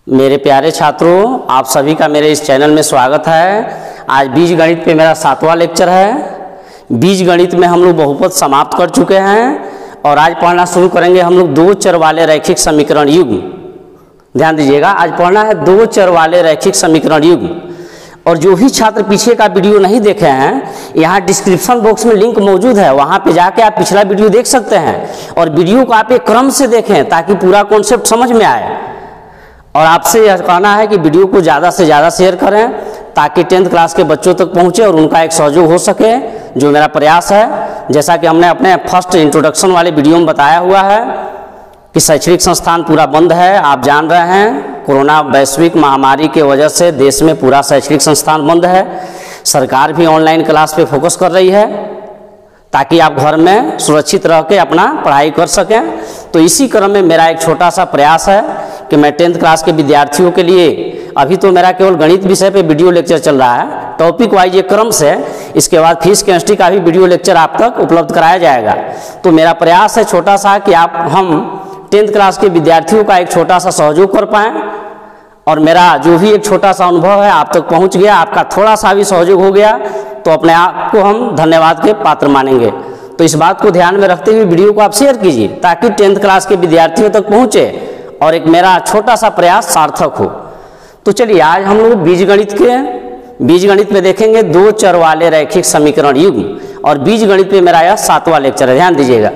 मेरे प्यारे छात्रों, आप सभी का मेरे इस चैनल में स्वागत है। आज बीज गणित पे मेरा 7वां लेक्चर है। बीज गणित में हम लोग बहुपद समाप्त कर चुके हैं और आज पढ़ना शुरू करेंगे हम लोग दो चर वाले रैखिक समीकरण युग्म। ध्यान दीजिएगा, आज पढ़ना है दो चर वाले रैखिक समीकरण युग्म। और जो भी छात्र पीछे का वीडियो नहीं देखे हैं, यहाँ डिस्क्रिप्शन बॉक्स में लिंक मौजूद है, वहाँ पे जाके आप पिछला वीडियो देख सकते हैं और वीडियो को आप एक क्रम से देखें ताकि पूरा कॉन्सेप्ट समझ में आए। और आपसे यह कहना है कि वीडियो को ज़्यादा से ज़्यादा शेयर करें ताकि 10th क्लास के बच्चों तक पहुँचे और उनका एक सहयोग हो सके, जो मेरा प्रयास है। जैसा कि हमने अपने फर्स्ट इंट्रोडक्शन वाले वीडियो में बताया हुआ है कि शैक्षणिक संस्थान पूरा बंद है। आप जान रहे हैं, कोरोना वैश्विक महामारी के वजह से देश में पूरा शैक्षणिक संस्थान बंद है। सरकार भी ऑनलाइन क्लास पे फोकस कर रही है ताकि आप घर में सुरक्षित रह के अपना पढ़ाई कर सकें। तो इसी क्रम में मेरा एक छोटा सा प्रयास है कि मैं 10th क्लास के विद्यार्थियों के लिए, अभी तो मेरा केवल गणित विषय पे वीडियो लेक्चर चल रहा है, टॉपिक वाइज एक क्रम से, इसके बाद फिजिक्स केमिस्ट्री का भी वीडियो लेक्चर आप तक उपलब्ध कराया जाएगा। तो मेरा प्रयास है छोटा सा कि हम 10th क्लास के विद्यार्थियों का एक छोटा सा सहयोग कर पाएँ और मेरा जो भी एक छोटा सा अनुभव है आप तक पहुँच गया, आपका थोड़ा सा भी सहयोग हो गया तो अपने आप को हम धन्यवाद के पात्र मानेंगे। तो इस बात को ध्यान में रखते हुए वीडियो को आप शेयर कीजिए ताकि 10th क्लास के विद्यार्थियों तक पहुँचे और एक मेरा छोटा सा प्रयास सार्थक हो। तो चलिए, आज हम लोग बीजगणित में देखेंगे दो चर वाले रैखिक समीकरण युग्म। और बीजगणित पे मेरा यह 7वां लेक्चर है। ध्यान दीजिएगा,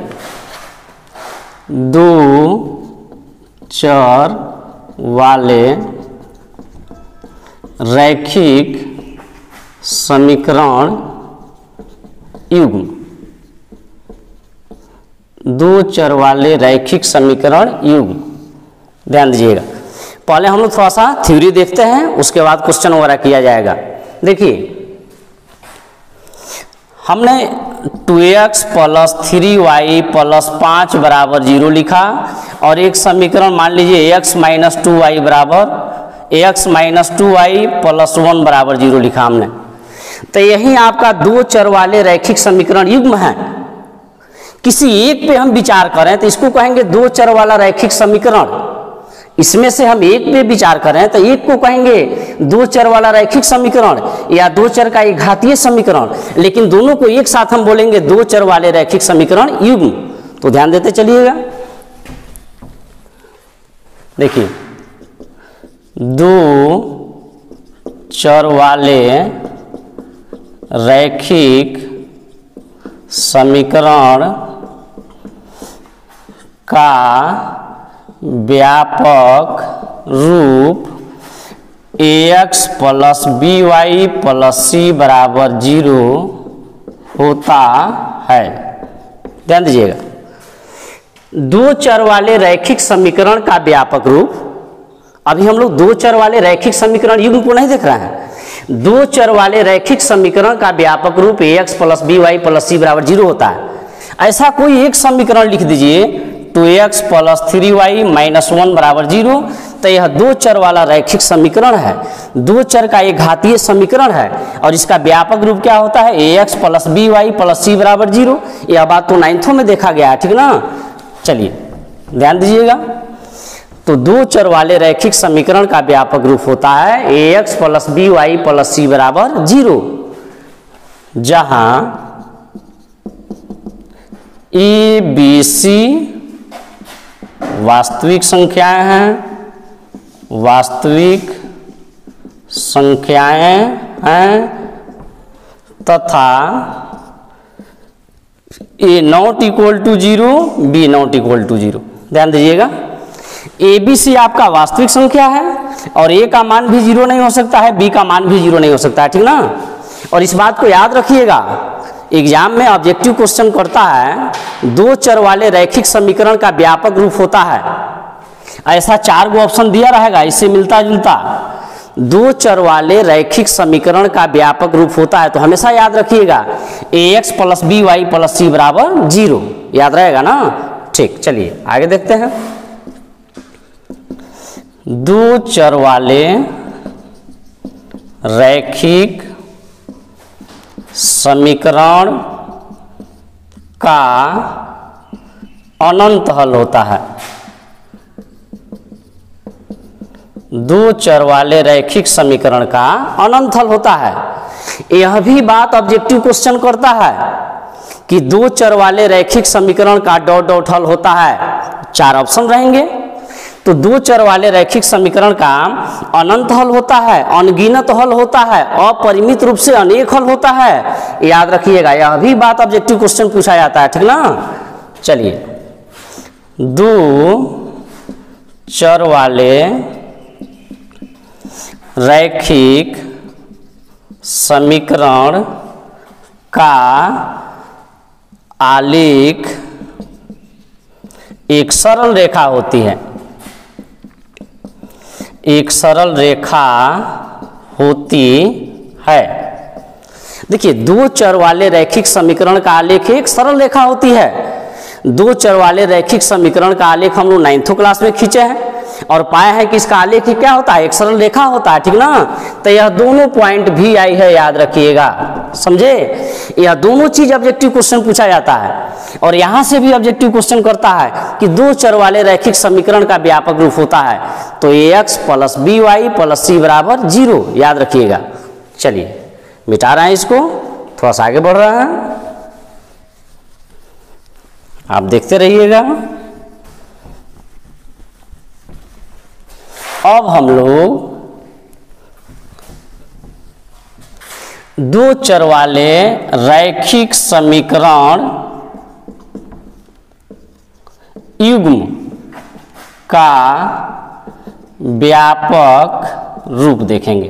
दो चर वाले रैखिक समीकरण युग्म। दो चर वाले रैखिक समीकरण युग्म। ध्यान दीजिएगा, पहले हम लोग थोड़ा सा थ्योरी देखते हैं, उसके बाद क्वेश्चन वगैरह किया जाएगा। देखिए, हमने 2x + 3y + 5 = 0 लिखा और एक समीकरण मान लीजिए x - 2y x - 2y + 1 = 0 लिखा हमने। तो यही आपका दो चर वाले रैखिक समीकरण युग्म है। किसी एक पे हम विचार करें तो इसको कहेंगे दो चर वाला रैखिक समीकरण। इसमें से हम एक पे विचार करें तो एक को कहेंगे दो चर वाला रैखिक समीकरण या दो चर का एक घातीय समीकरण, लेकिन दोनों को एक साथ हम बोलेंगे दो चर वाले रैखिक समीकरण युग्म। तो ध्यान देते चलिएगा। देखिए, दो चर वाले रैखिक समीकरण का व्यापक रूप ax + by + c = 0 होता है। ध्यान दीजिएगा, दो चर वाले रैखिक समीकरण का व्यापक रूप, अभी हम लोग दो चर वाले रैखिक समीकरण युग्म को नहीं देख रहे हैं। दो चर वाले रैखिक समीकरण का व्यापक रूप ax + by + c = 0 होता है। ऐसा कोई एक समीकरण लिख दीजिए, 2x + 3y - 1 = 0। तो यह दो चर वाला रैखिक समीकरण है, दो चर का एक घातीय समीकरण है और इसका व्यापक रूप क्या होता है, ax + by + c = 0। यह बात तो 9th में देखा गया है, ठीक ना। चलिए ध्यान दीजिएगा, तो दो चर वाले रैखिक समीकरण का व्यापक रूप होता है ax + by + c = 0, जहां a b c वास्तविक संख्याएं हैं, वास्तविक संख्याएं हैं तथा a ≠ 0 b ≠ 0। ध्यान दीजिएगा, ए बी सी आपका वास्तविक संख्या है और ए का मान भी 0 नहीं हो सकता है, बी का मान भी 0 नहीं हो सकता है, ठीक ना। और इस बात को याद रखिएगा, एग्जाम में ऑब्जेक्टिव क्वेश्चन करता है दो चर वाले रैखिक समीकरण का व्यापक रूप होता है। ऐसा 4 गो ऑप्शन दिया रहेगा, इससे मिलता जुलता दो चर वाले रैखिक समीकरण का व्यापक रूप होता है। तो हमेशा याद रखिएगा ax + by + c = 0, याद रहेगा ना। ठीक, चलिए आगे देखते हैं। दो चर वाले रैखिक समीकरण का अनंत हल होता है। दो चर वाले रैखिक समीकरण का अनंत हल होता है। यह भी बात ऑब्जेक्टिव क्वेश्चन करता है कि दो चर वाले रैखिक समीकरण का डॉट डॉट हल होता है। 4 ऑप्शन रहेंगे। तो दो चर वाले रैखिक समीकरण का अनंत हल होता है, अनगिनत हल होता है, अपरिमित रूप से अनेक हल होता है। याद रखिएगा, यह भी बात ऑब्जेक्टिव क्वेश्चन पूछा जाता है, ठीक ना। चलिए, दो चर वाले रैखिक समीकरण का आलेख एक सरल रेखा होती है। एक सरल रेखा होती है। देखिए, दो चर वाले रैखिक समीकरण का आलेख एक सरल रेखा होती है। दो चर वाले रैखिक समीकरण का आलेख हम लोग 9th क्लास में खींचे हैं और पाए हैं कि इसका आलेख ही क्या होता है, एक सरल रेखा होता है, ठीक ना। तो यह दोनों पॉइंट भी आई है, याद रखिएगा, समझे। यह दोनों चीज ऑब्जेक्टिव क्वेश्चन पूछा जाता है और यहां से भी ऑब्जेक्टिव क्वेश्चन करता है कि दो चर वाले रैखिक समीकरण का व्यापक रूप होता है। तो ax + by + c = 0, याद रखिएगा। चलिए, मिटा रहे हैं इसको, थोड़ा सा आगे बढ़ रहा है, आप देखते रहिएगा। अब हम लोग दो चर वाले रैखिक समीकरण युग्म का व्यापक रूप देखेंगे।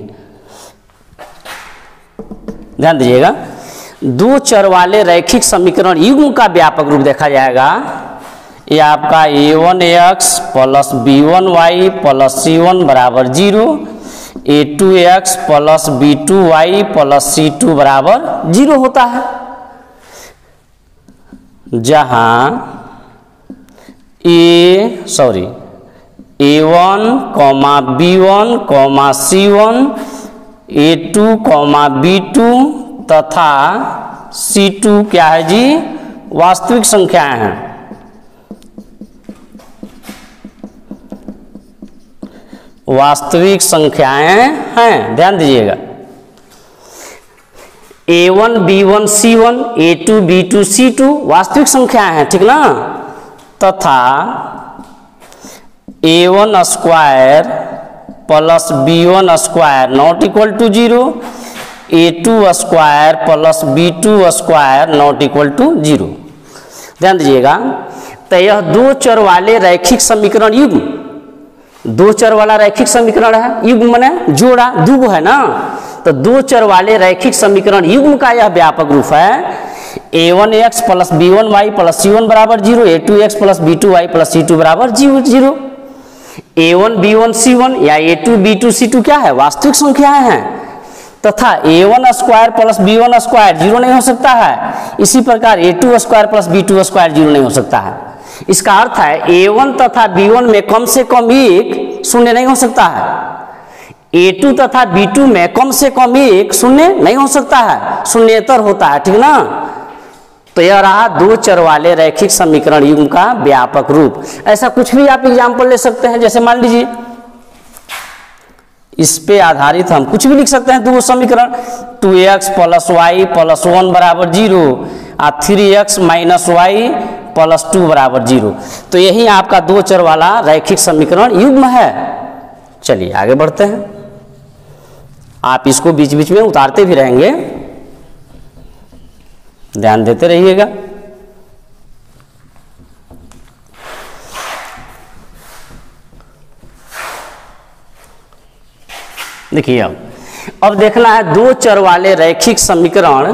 ध्यान दीजिएगा, दो चर वाले रैखिक समीकरण युग्म का व्यापक रूप देखा जाएगा। ये आपका a1x + b1y + c1 = 0, a2x + b2y + c2 = 0 होता है। जहां a1, b1, c1, a2, b2 तथा c2 क्या है जी, वास्तविक संख्याएं हैं। वास्तविक संख्याएं हैं, ध्यान दीजिएगा। a1, b1, c1, a2, b2, c2 वास्तविक संख्याएं हैं, ठीक ना। तथा a1 square + b1 square ≠ 0, a2 square + b2 square ≠ 0। ध्यान दीजिएगा, तो यह दो चर वाले रैखिक समीकरण युग्म, दो चर वाला रैखिक समीकरण है, युग्म माने जोड़ा, दुगो है ना। तो दो चर वाले रैखिक समीकरण युग्म का यह व्यापक रूप है। a1x + b1y + c1 = 0, a2x + b2y + c2 = 0। a1, b1, c1 या a2, b2, c2 क्या है, वास्तविक संख्याएं हैं। तथा a1 स्क्वायर + b1 स्क्वायर 0 नहीं हो सकता है। इसी प्रकार a2 स्क्वायर + b2 स्क्वायर 0 नहीं हो सकता है। इसका अर्थ है a1 तथा b1 में कम से कम एक शून्य नहीं हो सकता है। a2 तथा b2 में कम से कम एक शून्य नहीं हो सकता है, शून्येतर होता है, ठीक ना। तो यह रहा दो चर वाले रैखिक समीकरण युग्म का व्यापक रूप। ऐसा कुछ भी आप एग्जाम्पल ले सकते हैं, जैसे मान लीजिए इस पे आधारित हम कुछ भी लिख सकते हैं। दो समीकरण 2x + y + 1 = 0 और 3x - y + 2 = 0। तो यही आपका दो चर वाला रैखिक समीकरण युग्म है। चलिए आगे बढ़ते हैं, आप इसको बीच बीच में उतारते भी रहेंगे, ध्यान देते रहिएगा। देखिए, अब देखना है दो चर वाले रैखिक समीकरण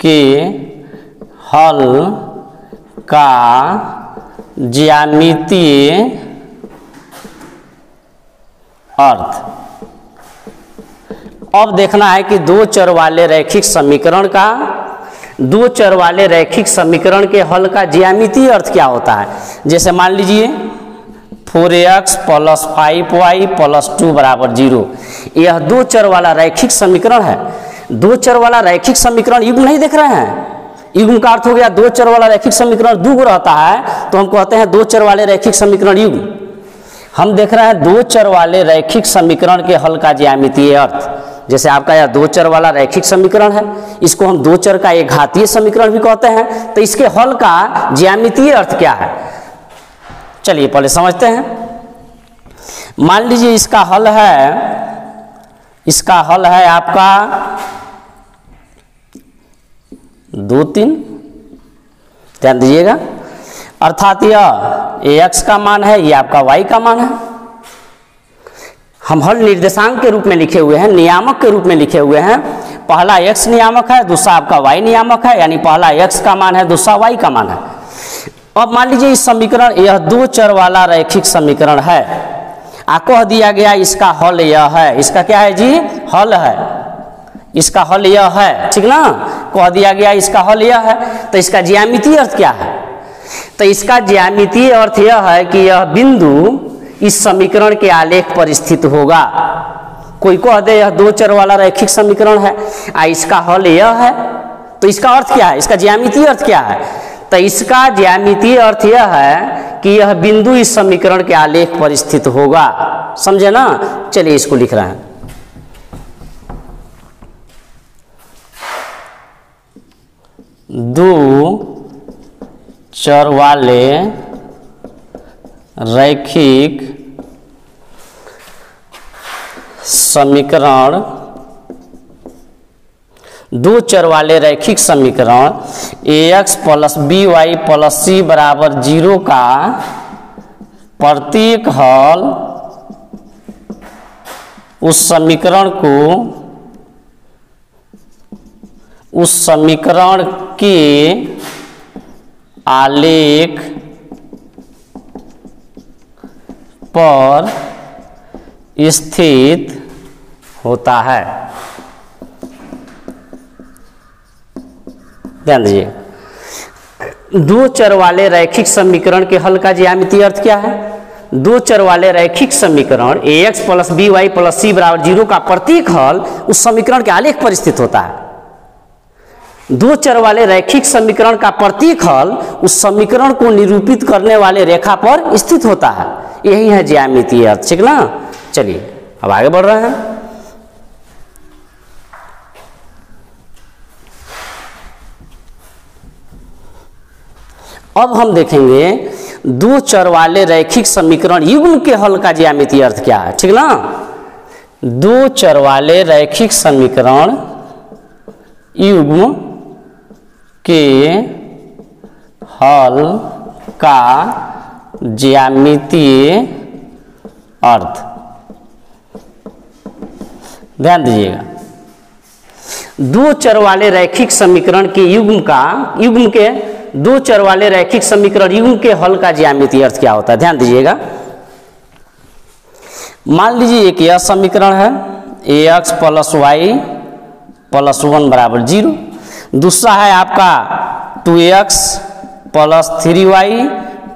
के हल का ज्यामितीय अर्थ। अब देखना है कि दो चर वाले रैखिक समीकरण का, दो चर वाले रैखिक समीकरण के हल का ज्यामितीय अर्थ क्या होता है। जैसे मान लीजिए 4x + 5y + 2 = 0। यह दो चर वाला रैखिक समीकरण है। दो चर वाला रैखिक समीकरण युग्म नहीं देख रहे हैं। युग्म का अर्थ हो गया दो चर वाला रैखिक समीकरण दुगो रहता है, तो हम कहते हैं दो चर वाले रैखिक समीकरण युग्म। हम देख रहे हैं दो चर वाले रैखिक समीकरण के हल का ज्यामितीय अर्थ। जैसे आपका यह दो चर वाला रैखिक समीकरण है, इसको हम दो चर का एक घातीय समीकरण भी कहते हैं। तो इसके हल का ज्यामितीय अर्थ क्या है, चलिए पहले समझते हैं। मान लीजिए इसका हल है आपका 2 3, ध्यान दीजिएगा। अर्थात यह x का मान है, ये आपका y का मान है। हम हल निर्देशांक के रूप में लिखे हुए हैं, नियामक के रूप में लिखे हुए हैं। पहला x नियामक है, दूसरा आपका y नियामक है, यानी पहला x का मान है, दूसरा y का मान है। अब मान लीजिए इस समीकरण, यह दो चर वाला रैखिक समीकरण है। कह दिया गया इसका हल यह है। इसका क्या है जी, हल है। इसका हल यह है, ठीक ना। कह दिया गया इसका हल यह है, तो इसका ज्यामितीय अर्थ क्या है। तो इसका ज्यामितीय अर्थ यह है कि यह बिंदु इस समीकरण के आलेख पर स्थित होगा। कोई कह दे यह दो चर वाला रैखिक समीकरण है, इसका हल यह है, तो इसका अर्थ क्या है, इसका ज्यामितीय अर्थ क्या है। तो इसका ज्यामितीय अर्थ यह है कि यह बिंदु इस समीकरण के आलेख पर स्थित होगा। समझे ना। चलिए इसको लिख रहे हैं। दो चर वाले रैखिक समीकरण, दो चर वाले रैखिक समीकरण ax plus by plus c बराबर 0 का प्रत्येक हल उस समीकरण के आलेख पर स्थित होता है। ध्यान दीजिए, दो चर वाले रैखिक समीकरण के हल का ज्यामितीय अर्थ क्या है। दो चर वाले रैखिक समीकरण ax plus by plus c बराबर 0 का प्रत्येक हल उस समीकरण के आलेख पर स्थित होता है। दो चर वाले रैखिक समीकरण का प्रत्येक हल उस समीकरण को निरूपित करने वाले रेखा पर स्थित होता है। यही है ज्यामितीय अर्थ, ठीक ना। चलिए अब आगे बढ़ रहे हैं। अब हम देखेंगे दो चर वाले रैखिक समीकरण युग्म के हल का ज्यामितीय अर्थ क्या है, ठीक ना। दो चर वाले रैखिक समीकरण युग्म के हल का ज्यामितीय अर्थ, ध्यान दीजिएगा। दो चर वाले रैखिक समीकरण के युग्म के दो चर वाले रैखिक समीकरण युग्म के हल का ज्यामितीय अर्थ क्या होता है, ध्यान दीजिएगा। मान लीजिए एक यह समीकरण है ax प्लस y प्लस 1 बराबर 0। दूसरा है आपका 2x प्लस 3y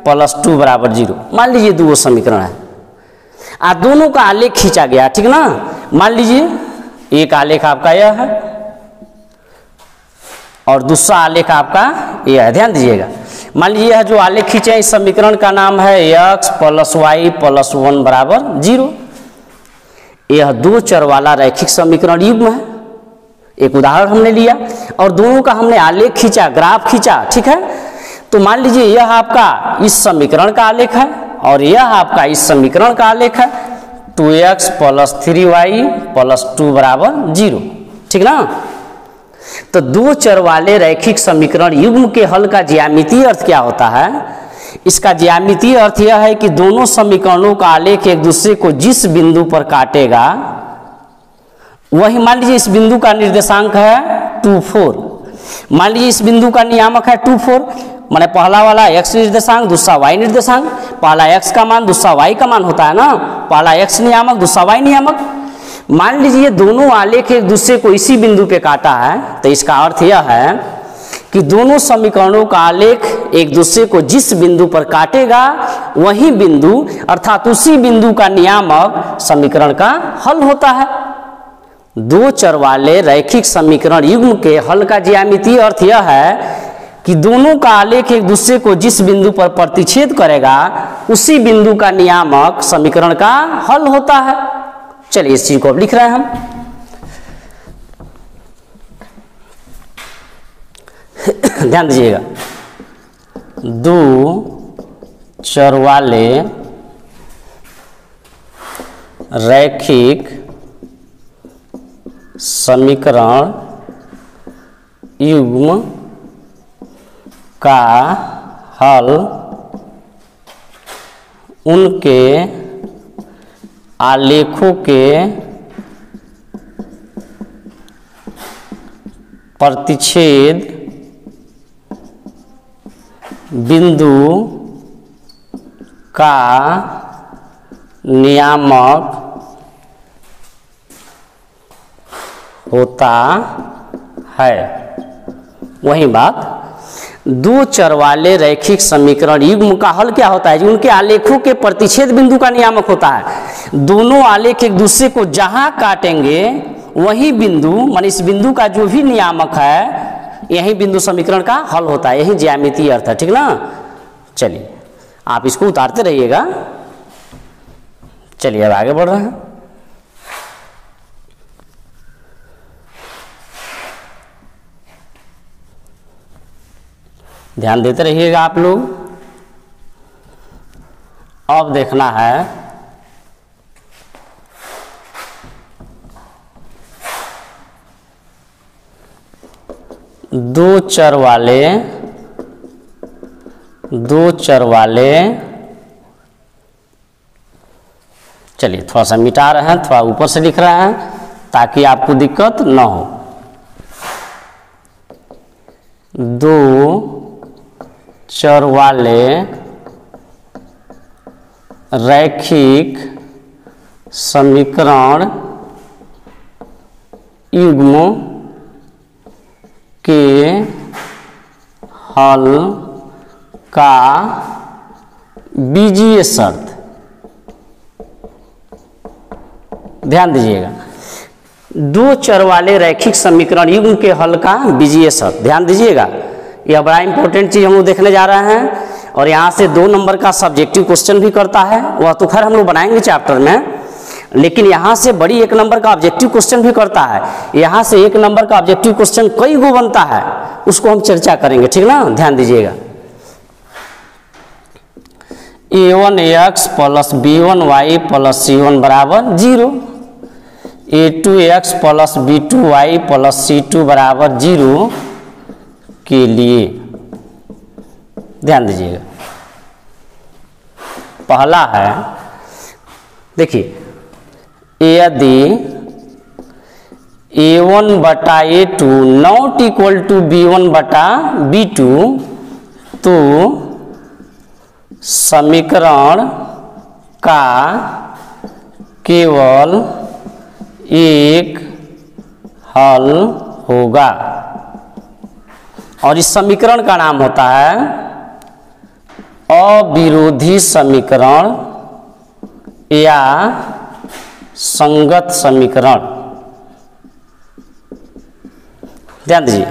प्लस 2 बराबर 0। मान लीजिए दो समीकरण है, दोनों का आलेख खींचा गया, ठीक ना। मान लीजिए एक आलेख आपका यह है और दूसरा आलेख आपका यह है। ध्यान दीजिएगा, मान लीजिए यह जो आलेख खींचे हैं इस समीकरण का नाम है x प्लस y प्लस 1 बराबर 0। यह दो चर वाला रैखिक समीकरण युग्म है। एक उदाहरण हमने लिया और दोनों का हमने आलेख खींचा, ग्राफ खींचा, ठीक है। तो मान लीजिए यह आपका इस समीकरण का आलेख है और यह आपका इस समीकरण का आलेख है 2x प्लस 3y प्लस 2 बराबर 0, ठीक ना। तो दो चर वाले रैखिक समीकरण युग्म के हल का ज्यामितीय अर्थ क्या होता है। इसका ज्यामितीय अर्थ यह है कि दोनों समीकरणों का आलेख एक दूसरे को जिस बिंदु पर काटेगा वही, मान लीजिए इस बिंदु का निर्देशांक है 2 4, मान लीजिए इस बिंदु का नियामक है 2 4, माने पहला वाला x निर्देशांक दूसरा y निर्देशांक। पहला x का मान दूसरा y का मान होता है ना, पहला x नियामक दूसरा y नियामक। मान लीजिए दोनों आलेख एक दूसरे को इसी बिंदु पे काटा है, तो इसका अर्थ यह है कि दोनों समीकरणों का आलेख एक दूसरे को जिस बिंदु पर काटेगा वही बिंदु अर्थात उसी बिंदु का नियामक समीकरण का हल होता है। दो चर वाले रैखिक समीकरण युग्म के हल का ज्यामितीय अर्थ यह है कि दोनों का आलेख एक दूसरे को जिस बिंदु पर प्रतिच्छेद करेगा उसी बिंदु का नियामक समीकरण का हल होता है। चलिए इस चीज को अब लिख रहे हैं हम। ध्यान दीजिएगा, दो चर वाले रैखिक समीकरण युग्म का हल उनके आलेखों के प्रतिच्छेद बिंदु का नियामक होता है। वही बात, दो चर वाले रैखिक समीकरण युग्म का हल क्या होता है जी? उनके आलेखों के प्रतिच्छेद बिंदु का नियामक होता है। दोनों आलेख एक दूसरे को जहां काटेंगे वही बिंदु, मान इस बिंदु का जो भी नियामक है यही बिंदु समीकरण का हल होता है। यही ज्यामितीय अर्थ है, ठीक ना। चलिए आप इसको उतारते रहिएगा। चलिए अब आगे बढ़ रहे हैं। ध्यान देते रहिएगा आप लोग। अब देखना है दो चर वाले चलिए थोड़ा सा मिटा रहे हैं, थोड़ा ऊपर से लिख रहे हैं ताकि आपको दिक्कत न हो। दो चर वाले रैखिक समीकरण युग्म के हल का बीजीय शर्त। ध्यान दीजिएगा, दो चर वाले रैखिक समीकरण युग्म के हल का बीजीय शर्त। ध्यान दीजिएगा, यह बड़ा इंपॉर्टेंट चीज हम लोग देखने जा रहे हैं। और यहाँ से 2 नंबर का सब्जेक्टिव क्वेश्चन भी करता है, वह तो खैर हम लोग बनाएंगे चैप्टर में, लेकिन यहाँ से बड़ी 1 नंबर का ऑब्जेक्टिव क्वेश्चन भी करता है। यहाँ से 1 नंबर का ऑब्जेक्टिव क्वेश्चन कई गो बनता है, उसको हम चर्चा करेंगे, ठीक ना। ध्यान दीजिएगा, a1x plus b1y plus c1 बराबर 0, a2x plus b2y plus c2 बराबर 0 के लिए ध्यान दीजिएगा। पहला है, देखिए, यदि a1 बटा a2 not equal to b1 बटा b2 तो समीकरण का केवल एक हल होगा और इस समीकरण का नाम होता है अविरोधी समीकरण या संगत समीकरण। ध्यान दीजिए,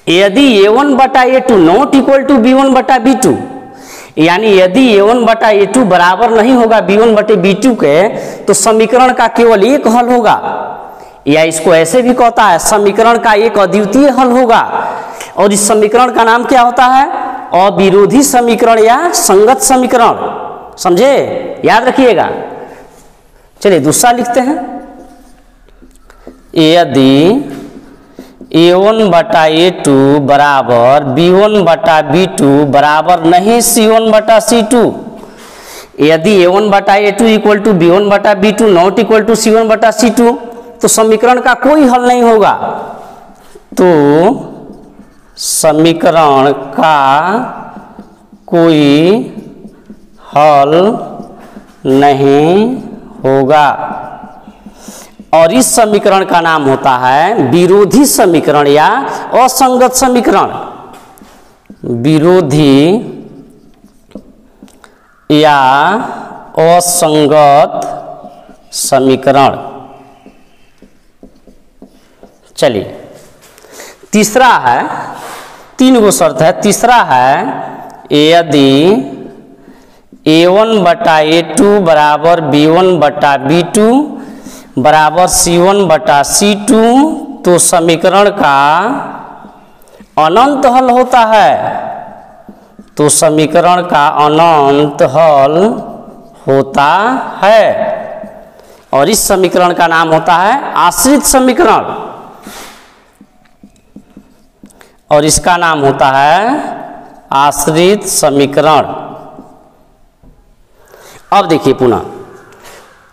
यदि a1 बटा a2 not equal to b1 बटा b2, यानी यदि a1 बटा a2 बराबर नहीं होगा b1 बटे b2 के, तो समीकरण का केवल एक हल होगा, या इसको ऐसे भी कहता है समीकरण का एक अद्वितीय हल होगा। और इस समीकरण का नाम क्या होता है? अविरोधी समीकरण या संगत समीकरण। समझे, याद रखिएगा। चलिए दूसरा लिखते हैं, यदि a1 बटा a2 बराबर b1 बटा b2 बराबर नहीं c1 बटा c2, यदि a1 बटा a2 इक्वल टू b1 बटा b2 not equal to c1 बटा c2, तो समीकरण का कोई हल नहीं होगा। तो समीकरण का कोई हल नहीं होगा और इस समीकरण का नाम होता है विरोधी समीकरण या असंगत समीकरण। विरोधी या असंगत समीकरण। चलिए, तीसरा है, 3 गो शर्त है। तीसरा है यदि A1 बटा A2 बराबर B1 बटा B2 बराबर C1 बटा C2 तो समीकरण का अनंत हल होता है। तो समीकरण का अनंत हल होता है और इस समीकरण का नाम होता है आश्रित समीकरण और इसका नाम होता है आश्रित समीकरण। अब देखिए पुनः,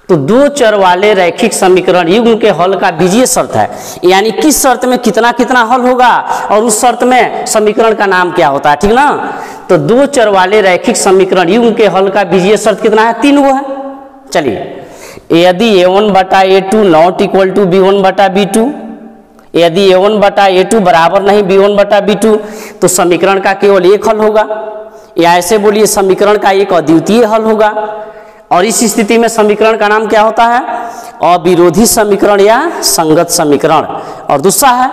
तो 2 चर वाले रैखिक समीकरण युग्म के हल का बीजीय शर्त है, यानी किस शर्त में कितना कितना हल होगा और उस शर्त में समीकरण का नाम क्या होता है, ठीक ना। तो 2 चर वाले रैखिक समीकरण युग्म के हल का बीजीय शर्त कितना है, 3 गो है। चलिए, यदि A1 बटा A2 not equal to B1 बटा B2, यदि A1 बटा A2 बराबर नहीं B1 बटा B2 तो समीकरण का केवल एक हल होगा, या ऐसे बोलिए समीकरण का एक अद्वितीय हल होगा। और इस स्थिति में समीकरण का नाम क्या होता है, अविरोधी समीकरण या संगत समीकरण। और दूसरा है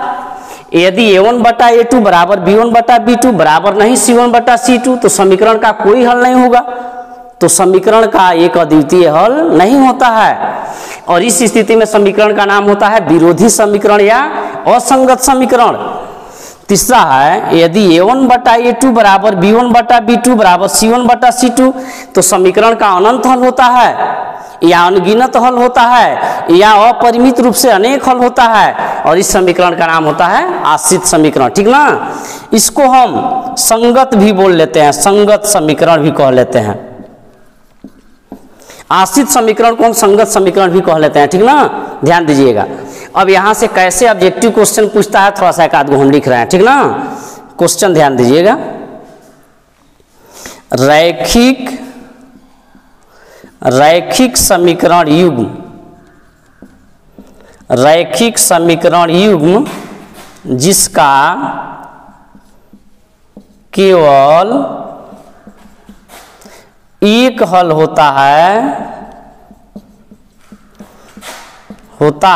यदि A1 बटा A2 बराबर B1 बटा B2 बराबर नहीं C1 बटा C2 तो समीकरण का कोई हल नहीं होगा, तो समीकरण का एक अद्वितीय हल नहीं होता है। और इस स्थिति में समीकरण का नाम होता है विरोधी समीकरण या असंगत समीकरण। तीसरा है यदि A1 बटा A2 बराबर B1 बटा B2 बराबर C1 बटा C2 तो समीकरण का अनंत हल होता है या अनगिनत हल होता है या अपरिमित रूप से अनेक हल होता है और इस समीकरण का नाम होता है आश्रित समीकरण, ठीक ना। इसको हम संगत भी बोल लेते हैं, संगत समीकरण भी कह लेते हैं। आश्रित समीकरण को हम संगत समीकरण भी कह लेते हैं, ठीक ना, ध्यान दीजिएगा। अब यहां से कैसे ऑब्जेक्टिव क्वेश्चन पूछता है, थोड़ा सा एक आध गो हम लिख रहे हैं, ठीक ना। क्वेश्चन ध्यान दीजिएगा, रैखिक समीकरण युग्म, रैखिक समीकरण युग्म जिसका केवल एक हल होता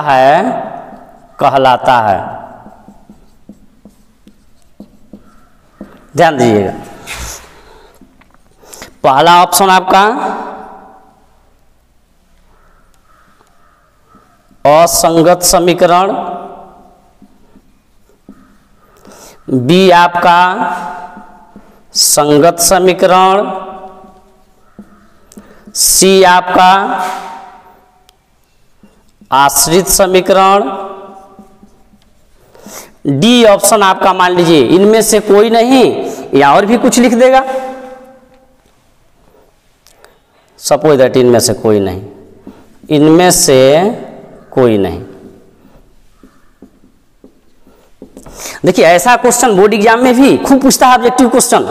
है कहलाता है। ध्यान दीजिएगा, पहला ऑप्शन आपका असंगत समीकरण, बी आपका संगत समीकरण, सी आपका आश्रित समीकरण, डी ऑप्शन आपका मान लीजिए इनमें से कोई नहीं या और भी कुछ लिख देगा। सपोज दैट इनमें से कोई नहीं, इनमें से कोई नहीं। देखिए ऐसा क्वेश्चन बोर्ड एग्जाम में भी खूब पूछता है, ऑब्जेक्टिव क्वेश्चन।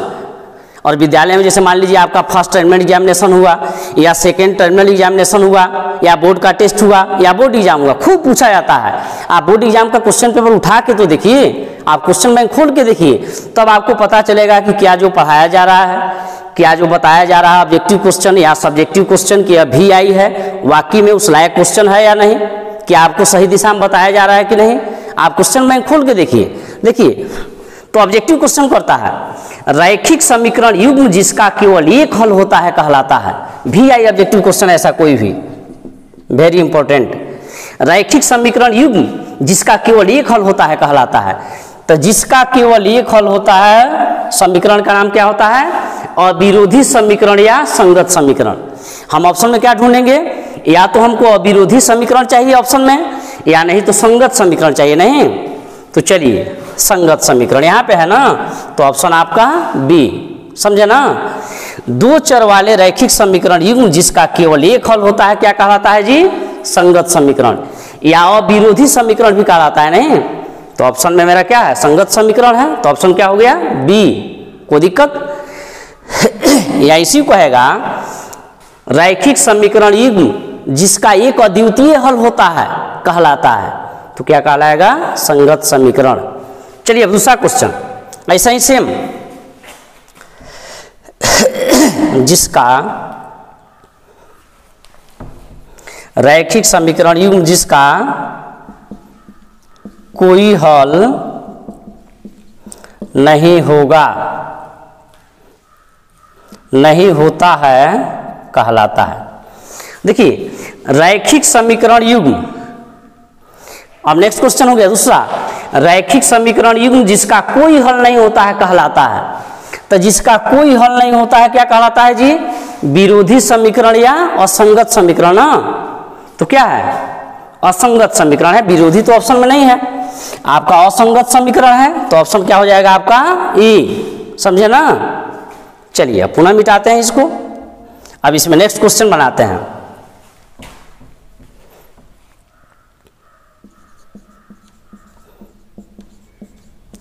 और विद्यालय में जैसे मान लीजिए आपका फर्स्ट टर्मिनल एग्जामिनेशन हुआ या सेकेंड टर्मिनल एग्जामिनेशन हुआ या बोर्ड का टेस्ट हुआ या बोर्ड एग्जाम हुआ, खूब पूछा जाता है। आप बोर्ड एग्जाम का क्वेश्चन पेपर उठा के तो देखिए, आप क्वेश्चन बैंक खोल के देखिए, तब आपको पता चलेगा कि क्या जो पढ़ाया जा रहा है, क्या जो बताया जा रहा है ऑब्जेक्टिव क्वेश्चन या सब्जेक्टिव क्वेश्चन की अभी आई है, वाकई में उस लायक क्वेश्चन है या नहीं, क्या आपको सही दिशा में बताया जा रहा है कि नहीं। आप क्वेश्चन बैंक खोल के देखिए। तो ऑब्जेक्टिव क्वेश्चन करता है रैखिक समीकरण युग्म जिसका केवल एक हल होता है कहलाता है। भी आई ऑब्जेक्टिव क्वेश्चन ऐसा कोई भी, वेरी इंपॉर्टेंट। रैखिक समीकरण युग्म जिसका केवल एक हल होता है कहलाता है। तो जिसका केवल एक हल होता है समीकरण का नाम क्या होता है, अविरोधी समीकरण या संगत समीकरण। हम ऑप्शन में क्या ढूंढेंगे, या तो हमको अविरोधी समीकरण चाहिए ऑप्शन में, या नहीं तो संगत समीकरण चाहिए। नहीं तो चलिए संगत समीकरण यहाँ पे है ना, तो ऑप्शन आपका बी, समझे ना। 2 चर वाले रैखिक समीकरण युग्म जिसका केवल एक हल होता है क्या कहलाता है जी, संगत समीकरण या अविरोधी समीकरण भी कहलाता है। नहीं तो ऑप्शन में मेरा क्या है, संगत समीकरण है, तो ऑप्शन क्या हो गया बी। कोई दिक्कत या इसी को कहेगा रैखिक समीकरण युग्म जिसका एक अद्वितीय हल होता है कहलाता है, तो क्या कहलाएगा, संगत समीकरण। चलिए अब दूसरा क्वेश्चन ऐसा ही सेम, जिसका रैखिक समीकरण युग्म जिसका कोई हल नहीं होगा, नहीं होता है कहलाता है। देखिए रैखिक समीकरण युग्म, अब नेक्स्ट क्वेश्चन हो गया दूसरा, रैखिक समीकरण युग्म जिसका कोई हल नहीं होता है कहलाता है। तो जिसका कोई हल नहीं होता है क्या कहलाता है जी? विरोधी समीकरण या असंगत समीकरण। तो क्या है? असंगत समीकरण है, विरोधी तो ऑप्शन में नहीं है, आपका असंगत समीकरण है, तो ऑप्शन क्या हो जाएगा आपका ई, समझे ना। चलिए अब पुनः मिटाते हैं इसको, अब इसमें नेक्स्ट क्वेश्चन बनाते हैं।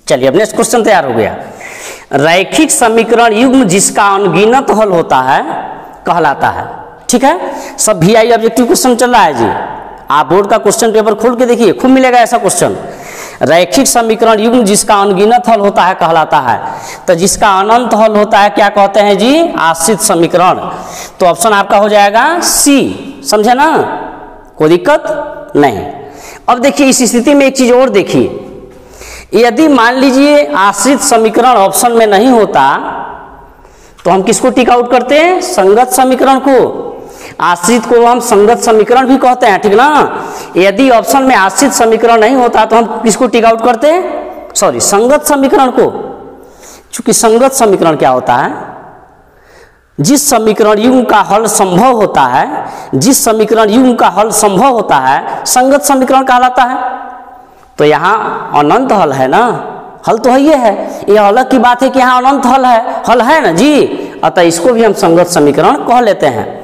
चलिए अब नेक्स्ट क्वेश्चन तैयार हो गया। रैखिक समीकरण युग्म जिसका अनगिनत हल होता है कहलाता है। ठीक है, सब VI ऑब्जेक्टिव क्वेश्चन चल रहा है जी, आप बोर्ड का क्वेश्चन पेपर खोल के देखिए, खूब मिलेगा ऐसा क्वेश्चन। रैखिक समीकरण युग्म जिसका अनगिनत हल होता है कहलाता है। तो जिसका अनंत हल होता है क्या कहते हैं जी? आश्रित समीकरण। तो ऑप्शन आपका हो जाएगा सी, समझे ना, कोई दिक्कत नहीं। अब देखिए इस स्थिति में एक चीज और देखिए, यदि मान लीजिए आश्रित समीकरण ऑप्शन में नहीं होता तो हम किसको टिक आउट करते हैं? संगत समीकरण को। आश्रित को हम संगत समीकरण भी कहते हैं, ठीक ना। यदि ऑप्शन में आश्रित समीकरण नहीं होता तो हम किसको टिक आउट करते हैं? सॉरी, संगत समीकरण को। क्योंकि संगत समीकरण क्या होता है? जिस समीकरण युग्म का हल संभव होता है, जिस समीकरण युग्म का हल संभव होता है संगत समीकरण कहलाता है। तो यहाँ अनंत हल है ना, हल तो है, ये है, ये अलग की बात है कि यहाँ अनंत हल है ना जी, अतः इसको भी हम संगत समीकरण कह लेते हैं।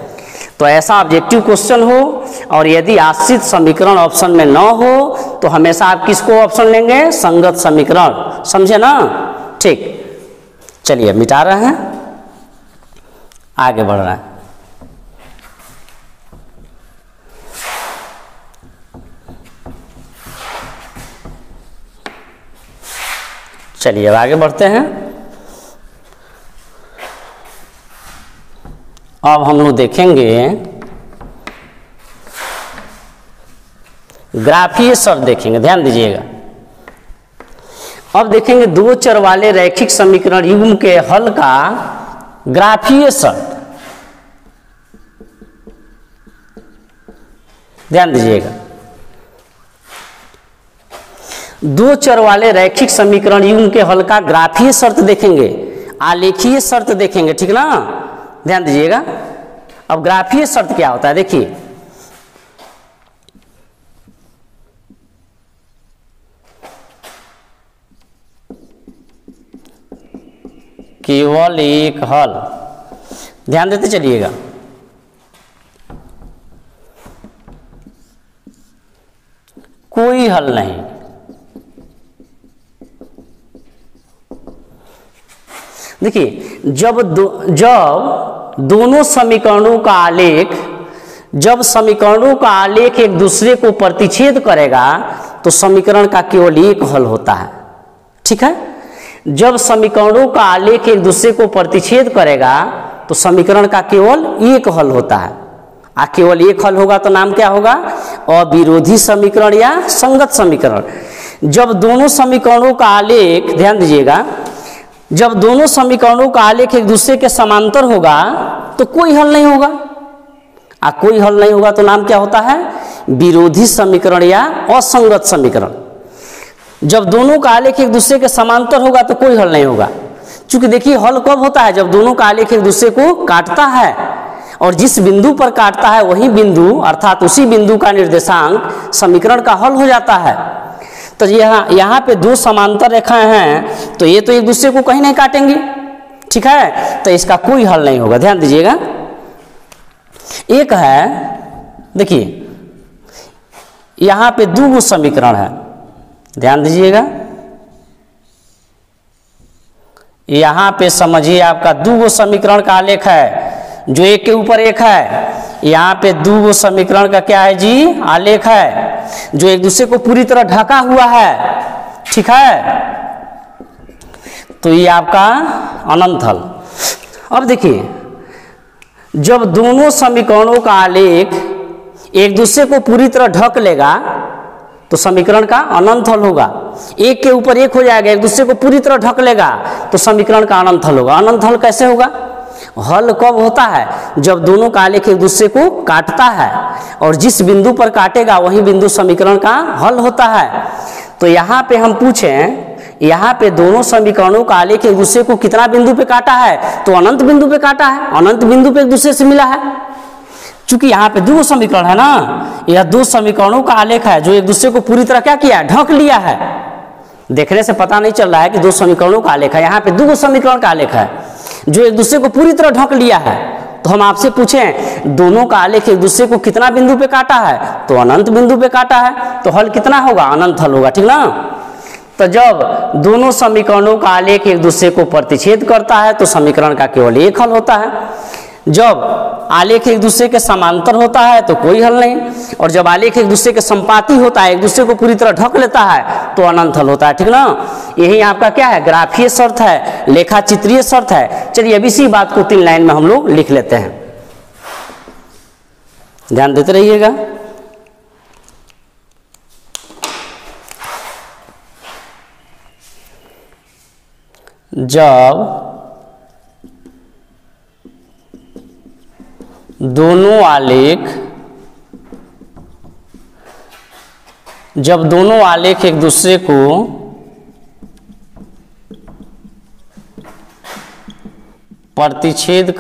तो ऐसा ऑब्जेक्टिव क्वेश्चन हो और यदि आश्रित समीकरण ऑप्शन में न हो तो हमेशा आप किसको ऑप्शन लेंगे? संगत समीकरण, समझे ना। ठीक, चलिए मिटा रहे हैं, आगे बढ़ रहे हैं। चलिए अब आगे बढ़ते हैं। अब हम लोग देखेंगे ग्राफीय शर्त, देखेंगे, ध्यान दीजिएगा। अब देखेंगे दो चर वाले रैखिक समीकरण युग्म के हल का ग्राफीय शर्त, ध्यान दीजिएगा। दो चर वाले रैखिक समीकरण युग्म के हल का ग्राफीय शर्त देखेंगे, आलेखीय शर्त देखेंगे, ठीक ना, ध्यान दीजिएगा। अब ग्राफीय शर्त क्या होता है देखिए, केवल एक हल, ध्यान देते चलिएगा। कोई हल नहीं, देखिए जब दोनों समीकरणों का आलेख, जब समीकरणों का आलेख एक दूसरे को प्रतिच्छेद करेगा तो समीकरण का केवल एक हल होता है, ठीक है। जब समीकरणों का आलेख एक दूसरे को प्रतिच्छेद करेगा तो समीकरण का केवल एक हल होता है। केवल एक हल होगा तो नाम क्या होगा? अविरोधी समीकरण या संगत समीकरण। जब दोनों समीकरणों का आलेख, ध्यान दीजिएगा, जब दोनों समीकरणों का आलेख एक दूसरे के समांतर होगा तो कोई हल नहीं होगा। कोई हल नहीं होगा तो नाम क्या होता है? विरोधी समीकरण या असंगत समीकरण। जब दोनों का आलेख एक दूसरे के समांतर होगा तो कोई हल नहीं होगा। क्योंकि देखिए हल कब होता है? जब दोनों का आलेख एक दूसरे को काटता है, और जिस बिंदु पर काटता है वही बिंदु अर्थात उसी बिंदु का निर्देशांक समीकरण का हल हो जाता है। तो यहाँ पे दो समांतर रेखाएं हैं तो ये तो एक दूसरे को कहीं नहीं काटेंगे, ठीक है, तो इसका कोई हल नहीं होगा। ध्यान दीजिएगा, एक है, देखिए यहाँ पे दो समीकरण है, ध्यान दीजिएगा, यहाँ पे समझिए आपका दो समीकरण का आलेख है जो एक के ऊपर एक है। यहाँ पे दो समीकरण का क्या है जी? आलेख है जो एक दूसरे को पूरी तरह ढका हुआ है, ठीक है। तो ये आपका अनंत हल। अब देखिए जब दोनों समीकरणों का आलेख एक दूसरे को पूरी तरह ढक लेगा तो समीकरण का अनंत हल होगा। एक के ऊपर एक हो जाएगा, एक दूसरे को पूरी तरह ढक लेगा, तो समीकरण का अनंत हल होगा। अनंत हल कैसे होगा? हल कब होता है? जब दोनों का आलेख एक दूसरे को काटता है, और जिस बिंदु पर काटेगा वही बिंदु समीकरण का हल होता है। तो यहाँ पे हम पूछें, यहाँ पे दोनों समीकरणों का आलेख एक दूसरे को कितना बिंदु पे काटा है? तो अनंत बिंदु पे काटा है, अनंत बिंदु पे एक दूसरे से मिला है। चूंकि यहाँ पे दो समीकरण है ना, यह दो समीकरणों का आलेख है जो एक दूसरे को पूरी तरह क्या किया है? ढक लिया है। देखने से पता नहीं चल रहा है कि दो समीकरणों का आलेख है, यहाँ पे दो समीकरण का आलेख है जो एक दूसरे को पूरी तरह ढक लिया है। तो हम आपसे पूछें, दोनों का आलेख एक दूसरे को कितना बिंदु पे काटा है? तो अनंत बिंदु पे काटा है, तो हल कितना होगा? अनंत हल होगा, ठीक ना। तो जब दोनों समीकरणों का आलेख एक दूसरे को प्रतिच्छेद करता है तो समीकरण का केवल एक हल होता है। जब आलेख एक दूसरे के समांतर होता है तो कोई हल नहीं, और जब आलेख एक दूसरे के संपाती होता है, एक दूसरे को पूरी तरह ढक लेता है, तो अनंत हल होता है, ठीक ना। यही आपका क्या है? ग्राफीय शर्त है, लेखा चित्रीय शर्त है। चलिए अब इसी बात को 3 लाइन में हम लोग लिख लेते हैं, ध्यान देते रहिएगा। जब दोनों आलेख एक दूसरे को प्रतिच्छेद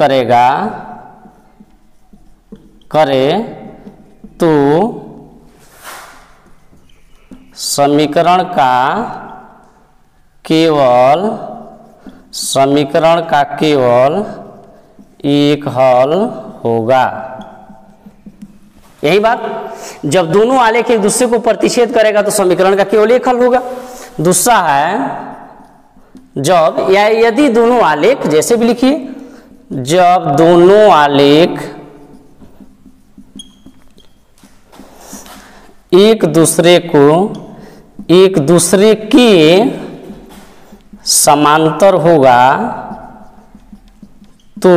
करे तो समीकरण का केवल एक हल होगा। यही बात, जब दोनों आलेख एक दूसरे को प्रतिच्छेद करेगा तो समीकरण का केवल एक हल होगा। दूसरा है, जब या यदि दोनों आलेख, जैसे भी लिखिए, जब दोनों आलेख एक दूसरे के समांतर होगा तो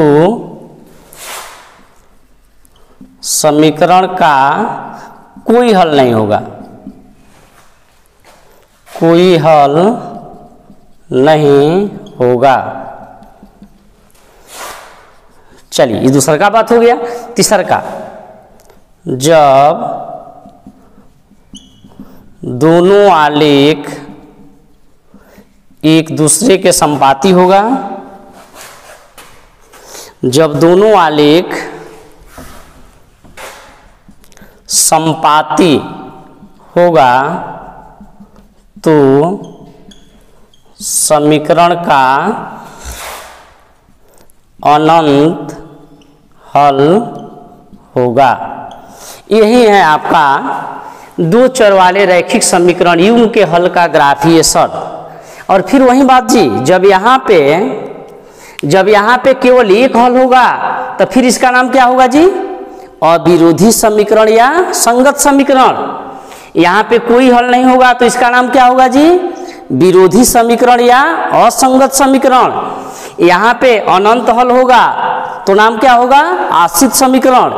समीकरण का कोई हल नहीं होगा, कोई हल नहीं होगा। चलिए, ये दूसरा का बात हो गया। तीसरा का, जब दोनों आलेख एक दूसरे के संपाती होगा, जब दोनों आलेख संपाती होगा तो समीकरण का अनंत हल होगा। यही है आपका दो चर वाले रैखिक समीकरण युग्म के हल का ग्राफीय शर्त। और फिर वही बात जी, जब यहाँ पे केवल एक हल होगा तो फिर इसका नाम क्या होगा जी? अविरोधी समीकरण या संगत समीकरण। यहाँ पे कोई हल नहीं होगा तो इसका नाम क्या होगा जी? विरोधी समीकरण या असंगत समीकरण। यहाँ पे अनंत हल होगा तो नाम क्या होगा? आश्रित समीकरण।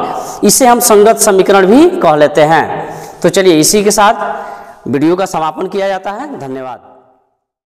इसे हम संगत समीकरण भी कह लेते हैं। तो चलिए, इसी के साथ वीडियो का समापन किया जाता है। धन्यवाद।